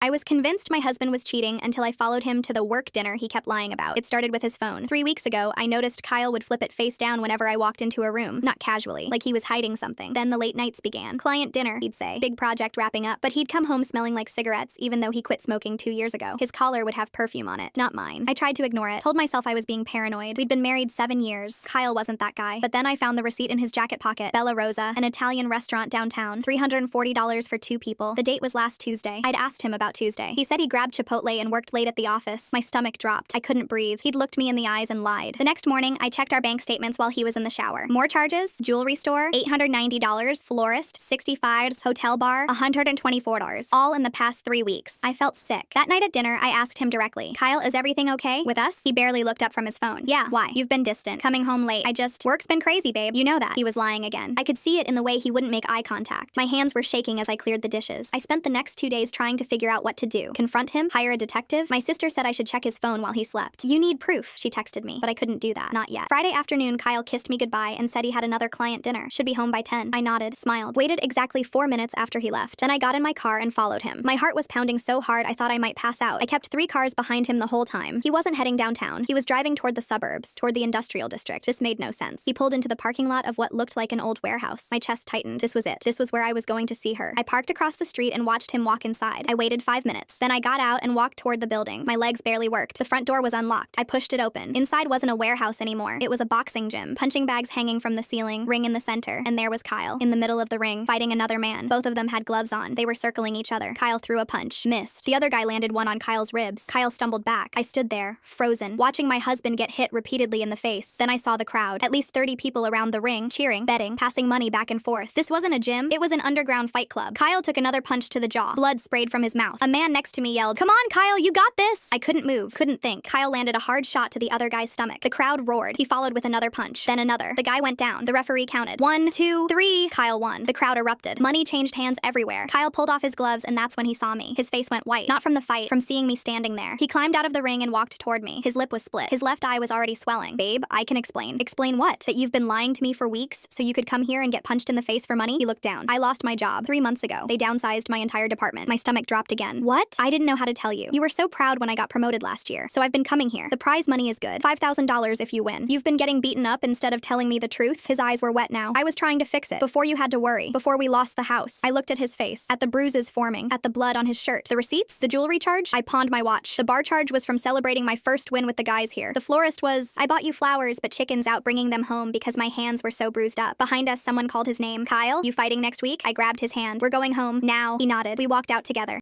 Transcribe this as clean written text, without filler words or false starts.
I was convinced my husband was cheating until I followed him to the work dinner he kept lying about. It started with his phone. 3 weeks ago, I noticed Kyle would flip it face down whenever I walked into a room, not casually, like he was hiding something. Then the late nights began. Client dinner, he'd say. Big project wrapping up, but he'd come home smelling like cigarettes even though he quit smoking 2 years ago. His collar would have perfume on it, not mine. I tried to ignore it, told myself I was being paranoid. We'd been married 7 years. Kyle wasn't that guy. But then I found the receipt in his jacket pocket. Bella Rosa, an Italian restaurant downtown, $340 for 2 people. The date was last Tuesday. I'd asked him about Tuesday. He said he grabbed Chipotle and worked late at the office. My stomach dropped. I couldn't breathe. He'd looked me in the eyes and lied. The next morning, I checked our bank statements while he was in the shower. More charges, jewelry store, $890, florist, $65, hotel bar, $124, all in the past 3 weeks. I felt sick. That night at dinner, I asked him directly, Kyle, is everything okay with us? He barely looked up from his phone. Yeah, why? You've been distant. Coming home late. Work's been crazy, babe. You know that. He was lying again. I could see it in the way he wouldn't make eye contact. My hands were shaking as I cleared the dishes. I spent the next 2 days trying to figure out what to do. Confront him? Hire a detective? My sister said I should check his phone while he slept. You need proof, she texted me, but I couldn't do that. Not yet. Friday afternoon, Kyle kissed me goodbye and said he had another client dinner. Should be home by 10. I nodded, smiled, waited exactly 4 minutes after he left. Then I got in my car and followed him. My heart was pounding so hard I thought I might pass out. I kept 3 cars behind him the whole time. He wasn't heading downtown. He was driving toward the suburbs, toward the industrial district. This made no sense. He pulled into the parking lot of what looked like an old warehouse. My chest tightened. This was it. This was where I was going to see her. I parked across the street and watched him walk inside. I waited 5 minutes. Then I got out and walked toward the building. My legs barely worked. The front door was unlocked. I pushed it open. Inside wasn't a warehouse anymore. It was a boxing gym. Punching bags hanging from the ceiling, ring in the center. And there was Kyle, in the middle of the ring, fighting another man. Both of them had gloves on. They were circling each other. Kyle threw a punch. Missed. The other guy landed one on Kyle's ribs. Kyle stumbled back. I stood there, frozen, watching my husband get hit repeatedly in the face. Then I saw the crowd. At least 30 people around the ring, cheering, betting, passing money back and forth. This wasn't a gym. It was an underground fight club. Kyle took another punch to the jaw. Blood sprayed from his mouth. A man next to me yelled, "Come on, Kyle, you got this!" I couldn't move, couldn't think. Kyle landed a hard shot to the other guy's stomach. The crowd roared. He followed with another punch, then another. The guy went down. The referee counted. 1, 2, 3. Kyle won. The crowd erupted. Money changed hands everywhere. Kyle pulled off his gloves, and that's when he saw me. His face went white. Not from the fight, from seeing me standing there. He climbed out of the ring and walked toward me. His lip was split. His left eye was already swelling. Babe, I can explain. Explain what? That you've been lying to me for weeks so you could come here and get punched in the face for money? He looked down. I lost my job 3 months ago. They downsized my entire department. My stomach dropped again. What? I didn't know how to tell you. You were so proud when I got promoted last year, so I've been coming here. The prize money is good. $5,000 if you win. You've been getting beaten up instead of telling me the truth. His eyes were wet now. I was trying to fix it. Before you had to worry. Before we lost the house. I looked at his face. At the bruises forming. At the blood on his shirt. The receipts? The jewelry charge? I pawned my watch. The bar charge was from celebrating my first win with the guys here. The florist was, I bought you flowers but chickens out bringing them home because my hands were so bruised up. Behind us, someone called his name. Kyle, you fighting next week? I grabbed his hand. We're going home now. He nodded. We walked out together.